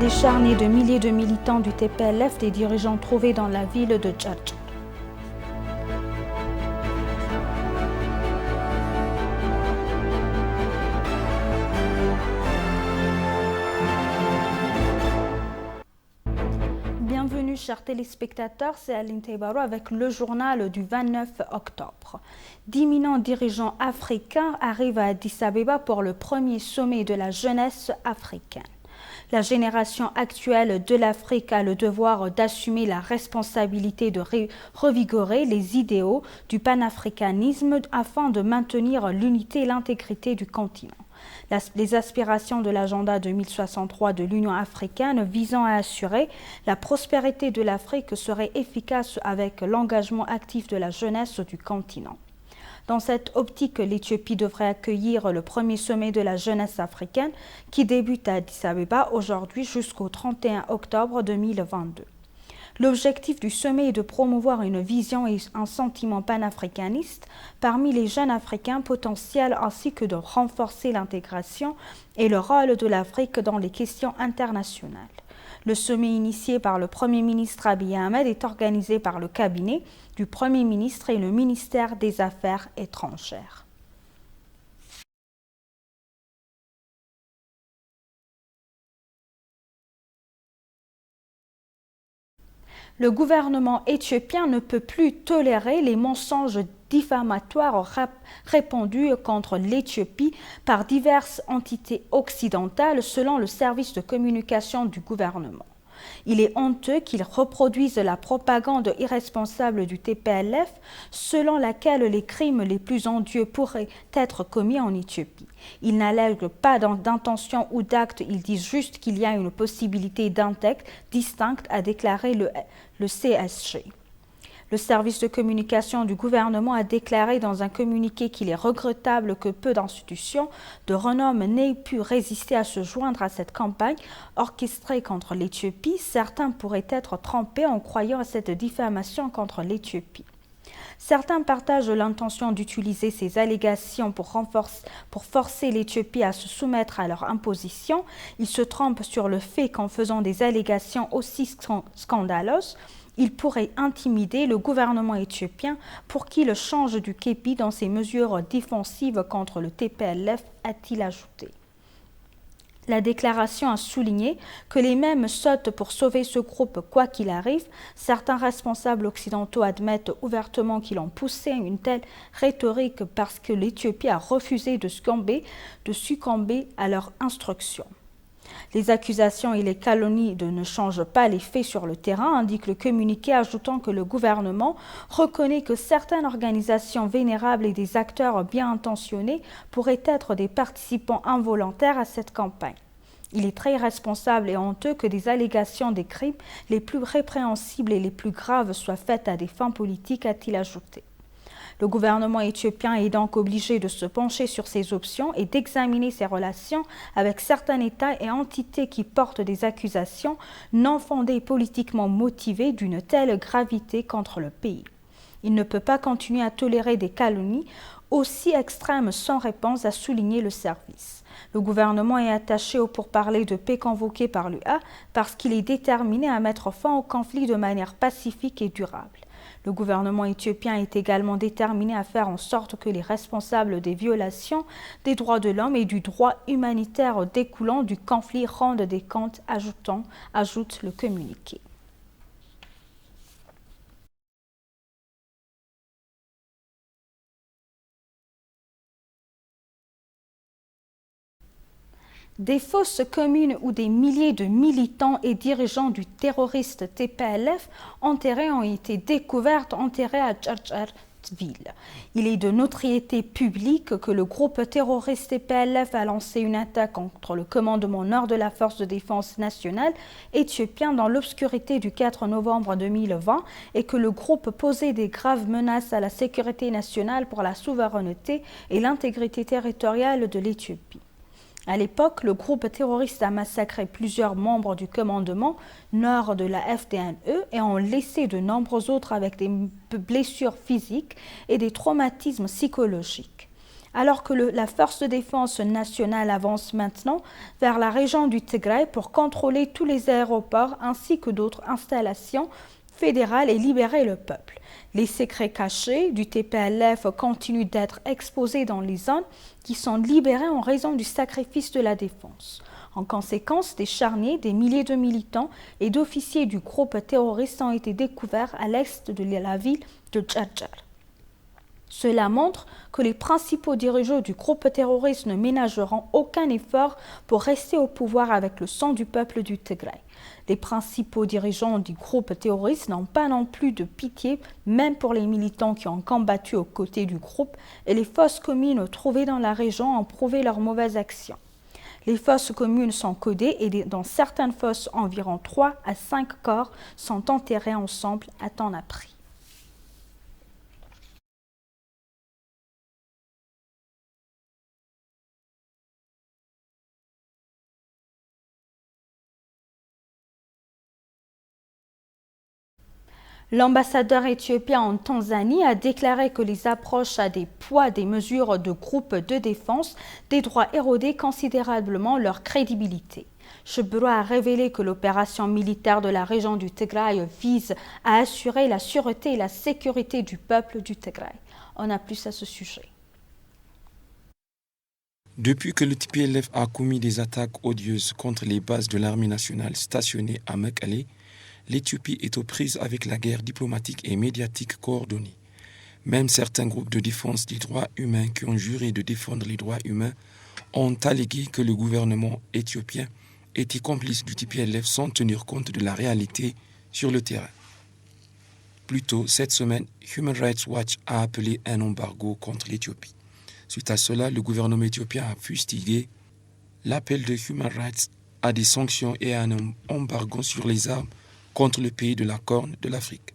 Décharnés de milliers de militants du TPLF, des dirigeants trouvés dans la ville de Djadj. Bienvenue chers téléspectateurs, c'est Aline Teibaro avec le journal du 29 octobre. D'imminents dirigeants africains arrivent à Addis Abeba pour le premier sommet de la jeunesse africaine. La génération actuelle de l'Afrique a le devoir d'assumer la responsabilité de revigorer les idéaux du panafricanisme afin de maintenir l'unité et l'intégrité du continent. Les aspirations de l'agenda 2063 de l'Union africaine visant à assurer la prospérité de l'Afrique seraient efficaces avec l'engagement actif de la jeunesse du continent. Dans cette optique, l'Éthiopie devrait accueillir le premier sommet de la jeunesse africaine qui débute à Addis Abeba aujourd'hui jusqu'au 31 octobre 2022. L'objectif du sommet est de promouvoir une vision et un sentiment panafricaniste parmi les jeunes africains potentiels ainsi que de renforcer l'intégration et le rôle de l'Afrique dans les questions internationales. Le sommet initié par le Premier ministre Abiy Ahmed est organisé par le cabinet du Premier ministre et le ministère des Affaires étrangères. Le gouvernement éthiopien ne peut plus tolérer les mensonges diffamatoires répandus contre l'Éthiopie par diverses entités occidentales selon le service de communication du gouvernement. Il est honteux qu'ils reproduisent la propagande irresponsable du TPLF selon laquelle les crimes les plus odieux pourraient être commis en Éthiopie. Ils n'allèguent pas d'intention ou d'acte, ils disent juste qu'il y a une possibilité d'index distincte, a déclaré le CSG. Le service de communication du gouvernement a déclaré dans un communiqué qu'il est regrettable que peu d'institutions de renom n'aient pu résister à se joindre à cette campagne orchestrée contre l'Éthiopie. Certains pourraient être trompés en croyant à cette diffamation contre l'Éthiopie. Certains partagent l'intention d'utiliser ces allégations pour forcer l'Éthiopie à se soumettre à leur imposition. Ils se trompent sur le fait qu'en faisant des allégations aussi scandaleuses, il pourrait intimider le gouvernement éthiopien pour qu'il change du képi dans ses mesures défensives contre le TPLF, a-t-il ajouté. La déclaration a souligné que les mêmes sautent pour sauver ce groupe quoi qu'il arrive. Certains responsables occidentaux admettent ouvertement qu'ils ont poussé une telle rhétorique parce que l'Éthiopie a refusé de succomber à leurs instructions. Les accusations et les calomnies ne changent pas les faits sur le terrain, indique le communiqué, ajoutant que le gouvernement reconnaît que certaines organisations vénérables et des acteurs bien intentionnés pourraient être des participants involontaires à cette campagne. Il est très irresponsable et honteux que des allégations des crimes les plus répréhensibles et les plus graves soient faites à des fins politiques, a-t-il ajouté. Le gouvernement éthiopien est donc obligé de se pencher sur ses options et d'examiner ses relations avec certains États et entités qui portent des accusations non fondées et politiquement motivées d'une telle gravité contre le pays. Il ne peut pas continuer à tolérer des calomnies aussi extrêmes sans réponse, a souligné le service. Le gouvernement est attaché au pourparlers de paix convoqué par l'UA parce qu'il est déterminé à mettre fin au conflit de manière pacifique et durable. Le gouvernement éthiopien est également déterminé à faire en sorte que les responsables des violations des droits de l'homme et du droit humanitaire découlant du conflit rendent des comptes, ajoute le communiqué. Des fosses communes où des milliers de militants et dirigeants du terroriste TPLF enterrés ont été découvertes enterrés à Djadjaville. Il est de notoriété publique que le groupe terroriste TPLF a lancé une attaque contre le commandement nord de la Force de défense nationale éthiopien dans l'obscurité du 4 novembre 2020 et que le groupe posait des graves menaces à la sécurité nationale pour la souveraineté et l'intégrité territoriale de l'Éthiopie. À l'époque, le groupe terroriste a massacré plusieurs membres du commandement nord de la FDNE et ont laissé de nombreux autres avec des blessures physiques et des traumatismes psychologiques. Alors que la force de défense nationale avance maintenant vers la région du Tigray pour contrôler tous les aéroports ainsi que d'autres installations fédérales et libérer le peuple. Les secrets cachés du TPLF continuent d'être exposés dans les zones qui sont libérées en raison du sacrifice de la défense. En conséquence, des charniers, des milliers de militants et d'officiers du groupe terroriste ont été découverts à l'est de la ville de Djadjar. Cela montre que les principaux dirigeants du groupe terroriste ne ménageront aucun effort pour rester au pouvoir avec le sang du peuple du Tigray. Les principaux dirigeants du groupe terroriste n'ont pas non plus de pitié, même pour les militants qui ont combattu aux côtés du groupe, et les fosses communes trouvées dans la région ont prouvé leurs mauvaises actions. Les fosses communes sont codées et dans certaines fosses, environ 3 à 5 corps sont enterrés ensemble à temps appris. L'ambassadeur éthiopien en Tanzanie a déclaré que les approches à des poids des mesures de groupes de défense des droits érodaient considérablement leur crédibilité. Cheburu a révélé que l'opération militaire de la région du Tigray vise à assurer la sûreté et la sécurité du peuple du Tigray. On a plus à ce sujet. Depuis que le TPLF a commis des attaques odieuses contre les bases de l'armée nationale stationnées à Mekelle, l'Éthiopie est aux prises avec la guerre diplomatique et médiatique coordonnée. Même certains groupes de défense des droits humains qui ont juré de défendre les droits humains ont allégué que le gouvernement éthiopien était complice du TPLF sans tenir compte de la réalité sur le terrain. Plus tôt, cette semaine, Human Rights Watch a appelé un embargo contre l'Éthiopie. Suite à cela, le gouvernement éthiopien a fustigé l'appel de Human Rights à des sanctions et à un embargo sur les armes contre le pays de la Corne de l'Afrique.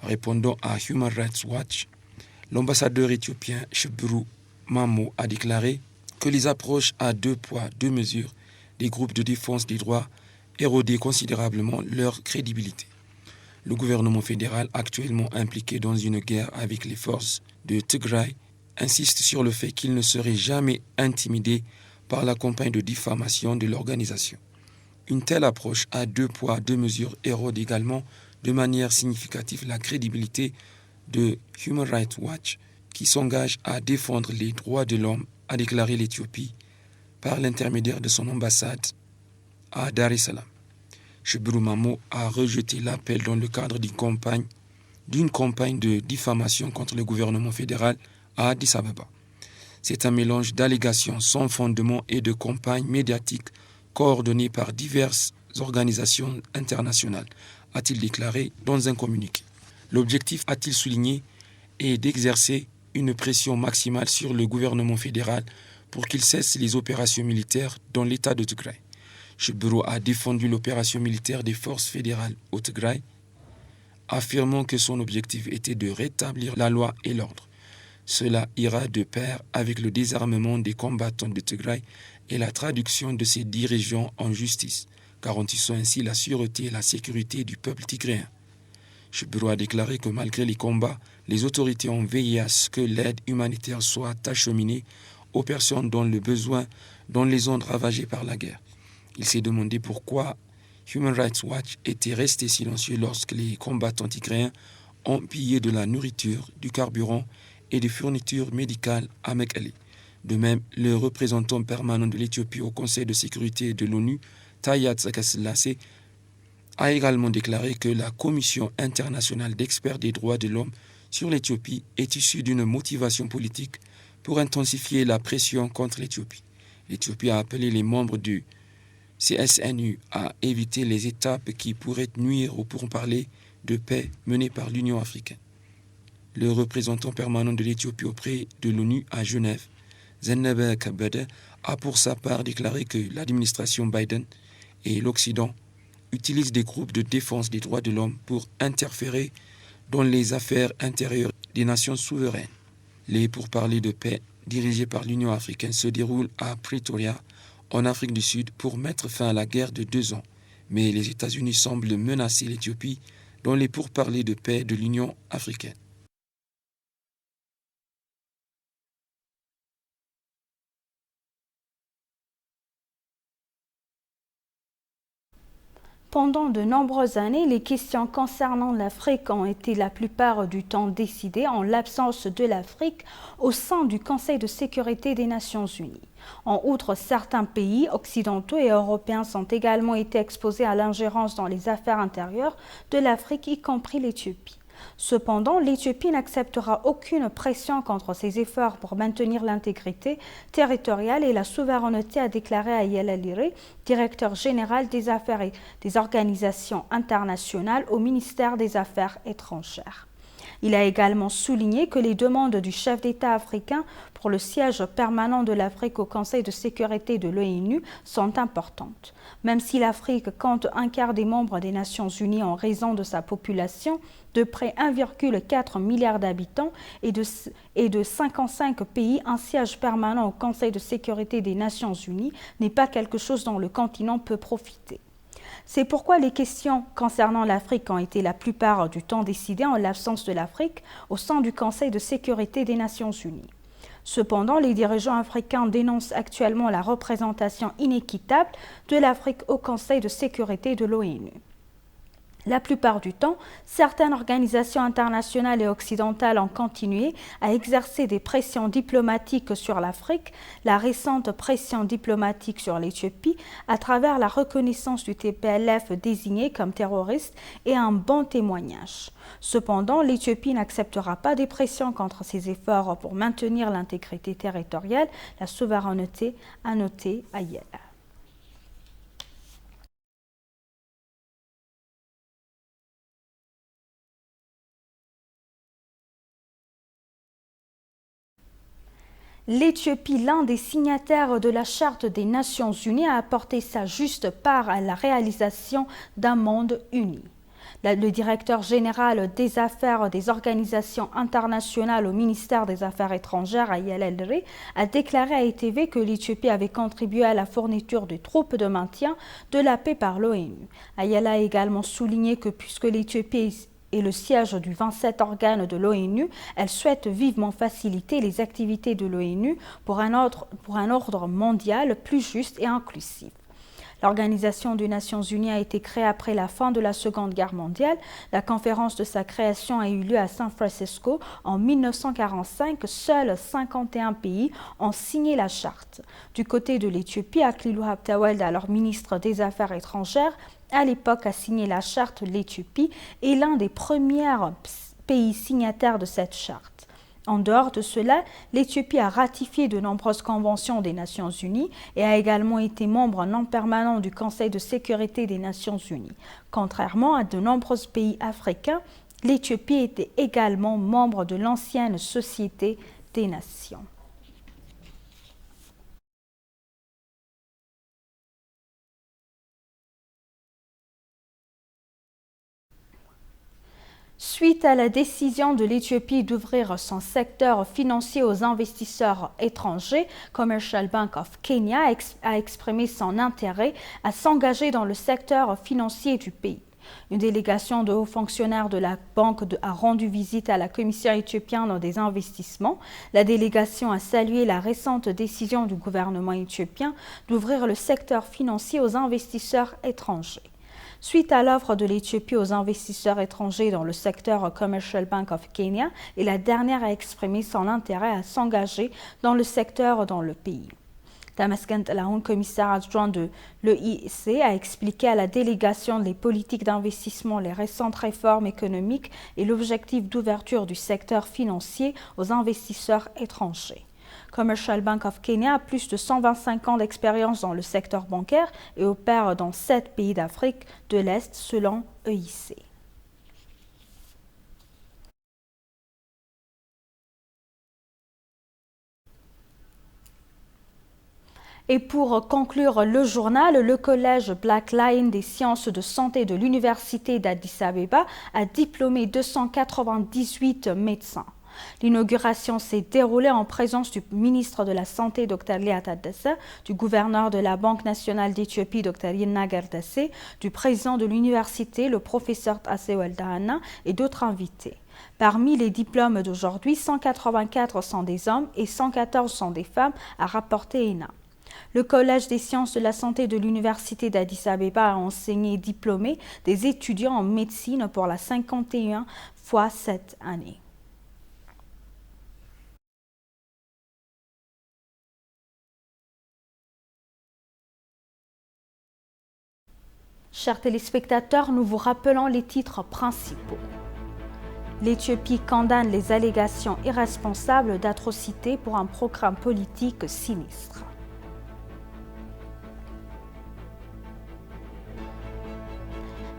Répondant à Human Rights Watch, l'ambassadeur éthiopien Cheburu Mamo a déclaré que les approches à 2 poids, 2 mesures des groupes de défense des droits érodaient considérablement leur crédibilité. Le gouvernement fédéral, actuellement impliqué dans une guerre avec les forces de Tigray, insiste sur le fait qu'il ne serait jamais intimidé par la campagne de diffamation de l'organisation. Une telle approche à 2 poids, 2 mesures érode également de manière significative la crédibilité de Human Rights Watch qui s'engage à défendre les droits de l'homme, a déclaré l'Éthiopie par l'intermédiaire de son ambassade à Dar es Salaam. Cheburu Mamo a rejeté l'appel dans le cadre d'une campagne de diffamation contre le gouvernement fédéral à Addis Abeba. C'est un mélange d'allégations sans fondement et de campagnes médiatiques coordonnées par diverses organisations internationales, a-t-il déclaré dans un communiqué. L'objectif, a-t-il souligné, est d'exercer une pression maximale sur le gouvernement fédéral pour qu'il cesse les opérations militaires dans l'État de Tigray. Cheburu a défendu l'opération militaire des forces fédérales au Tigray, affirmant que son objectif était de rétablir la loi et l'ordre. Cela ira de pair avec le désarmement des combattants de Tigray et la traduction de ces dirigeants en justice, garantissant ainsi la sûreté et la sécurité du peuple tigréen. Cheburu a déclaré que malgré les combats, les autorités ont veillé à ce que l'aide humanitaire soit acheminée aux personnes dont le besoin dans les zones ravagées par la guerre. Il s'est demandé pourquoi Human Rights Watch était resté silencieux lorsque les combattants tigréens ont pillé de la nourriture, du carburant et des fournitures médicales à Mekelle. De même, le représentant permanent de l'Éthiopie au Conseil de sécurité de l'ONU, Taye Atsak-Selassie, a également déclaré que la Commission internationale d'experts des droits de l'homme sur l'Éthiopie est issue d'une motivation politique pour intensifier la pression contre l'Éthiopie. L'Éthiopie a appelé les membres du CSNU à éviter les étapes qui pourraient nuire aux pourparlers de paix menés par l'Union africaine. Le représentant permanent de l'Éthiopie auprès de l'ONU à Genève, Zennebe Kabede, a pour sa part déclaré que l'administration Biden et l'Occident utilisent des groupes de défense des droits de l'homme pour interférer dans les affaires intérieures des nations souveraines. Les pourparlers de paix dirigés par l'Union africaine se déroulent à Pretoria, en Afrique du Sud, pour mettre fin à la guerre de 2 ans. Mais les États-Unis semblent menacer l'Éthiopie dans les pourparlers de paix de l'Union africaine. Pendant de nombreuses années, les questions concernant l'Afrique ont été la plupart du temps décidées en l'absence de l'Afrique au sein du Conseil de sécurité des Nations Unies. En outre, certains pays occidentaux et européens ont également été exposés à l'ingérence dans les affaires intérieures de l'Afrique, y compris l'Éthiopie. Cependant, l'Éthiopie n'acceptera aucune pression contre ses efforts pour maintenir l'intégrité territoriale et la souveraineté, a déclaré Ayala Lire, directeur général des affaires et des organisations internationales au ministère des Affaires étrangères. Il a également souligné que les demandes du chef d'État africain pour le siège permanent de l'Afrique au Conseil de sécurité de l'ONU sont importantes. Même si l'Afrique compte un quart des membres des Nations Unies en raison de sa population, de près 1,4 milliard d'habitants et de 55 pays, un siège permanent au Conseil de sécurité des Nations Unies n'est pas quelque chose dont le continent peut profiter. C'est pourquoi les questions concernant l'Afrique ont été la plupart du temps décidées en l'absence de l'Afrique au sein du Conseil de sécurité des Nations Unies. Cependant, les dirigeants africains dénoncent actuellement la représentation inéquitable de l'Afrique au Conseil de sécurité de l'ONU. La plupart du temps, certaines organisations internationales et occidentales ont continué à exercer des pressions diplomatiques sur l'Afrique, la récente pression diplomatique sur l'Éthiopie, à travers la reconnaissance du TPLF désigné comme terroriste et un bon témoignage. Cependant, l'Éthiopie n'acceptera pas des pressions contre ses efforts pour maintenir l'intégrité territoriale, la souveraineté, a noté Ayala. L'Éthiopie, l'un des signataires de la Charte des Nations Unies, a apporté sa juste part à la réalisation d'un monde uni. Le directeur général des affaires des organisations internationales au ministère des Affaires étrangères, Ayala Lire, a déclaré à ETV que l'Éthiopie avait contribué à la fourniture de troupes de maintien de la paix par l'ONU. Ayala a également souligné que puisque l'Éthiopie et le siège du 27 organe de l'ONU, elle souhaite vivement faciliter les activités de l'ONU pour un ordre mondial plus juste et inclusif. L'Organisation des Nations Unies a été créée après la fin de la Seconde Guerre mondiale. La conférence de sa création a eu lieu à San Francisco en 1945. Seuls 51 pays ont signé la charte. Du côté de l'Éthiopie, Aklilu Habtewelde, alors ministre des Affaires étrangères, à l'époque a signé la charte. L'Éthiopie est l'un des premiers pays signataires de cette charte. En dehors de cela, l'Éthiopie a ratifié de nombreuses conventions des Nations Unies et a également été membre non permanent du Conseil de sécurité des Nations Unies. Contrairement à de nombreux pays africains, l'Éthiopie était également membre de l'ancienne Société des Nations. Suite à la décision de l'Éthiopie d'ouvrir son secteur financier aux investisseurs étrangers, Commercial Bank of Kenya a exprimé son intérêt à s'engager dans le secteur financier du pays. Une délégation de hauts fonctionnaires de la banque a rendu visite à la Commission éthiopienne des investissements. La délégation a salué la récente décision du gouvernement éthiopien d'ouvrir le secteur financier aux investisseurs étrangers. Suite à l'offre de l'Éthiopie aux investisseurs étrangers dans le secteur Commercial Bank of Kenya, et la dernière a exprimé son intérêt à s'engager dans le secteur dans le pays. Tamasken Talaoun, commissaire adjoint de l'EIC, a expliqué à la délégation les politiques d'investissement, les récentes réformes économiques et l'objectif d'ouverture du secteur financier aux investisseurs étrangers. Commercial Bank of Kenya a plus de 125 ans d'expérience dans le secteur bancaire et opère dans 7 pays d'Afrique de l'Est selon EIC. Et pour conclure le journal, le collège Black Lion des sciences de santé de l'université d'Addis Abeba a diplômé 298 médecins. L'inauguration s'est déroulée en présence du ministre de la Santé, Dr Lia Taddese, du gouverneur de la Banque nationale d'Éthiopie, Dr Yilna Gerdase, du président de l'université, le professeur Tasewel Dahana, et d'autres invités. Parmi les diplômes d'aujourd'hui, 184 sont des hommes et 114 sont des femmes, a rapporté ENA. Le Collège des sciences de la santé de l'Université d'Addis Abeba a enseigné et diplômé des étudiants en médecine pour la 51e fois cette année. Chers téléspectateurs, nous vous rappelons les titres principaux. L'Éthiopie condamne les allégations irresponsables d'atrocités pour un programme politique sinistre.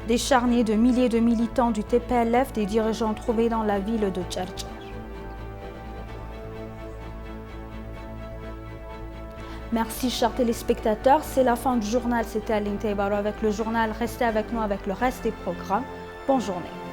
Des charniers de milliers de militants du TPLF, des dirigeants trouvés dans la ville de Tchartchar. Merci chers téléspectateurs, c'est la fin du journal, c'était Aline Taibaro avec le journal, restez avec nous avec le reste des programmes. Bonne journée.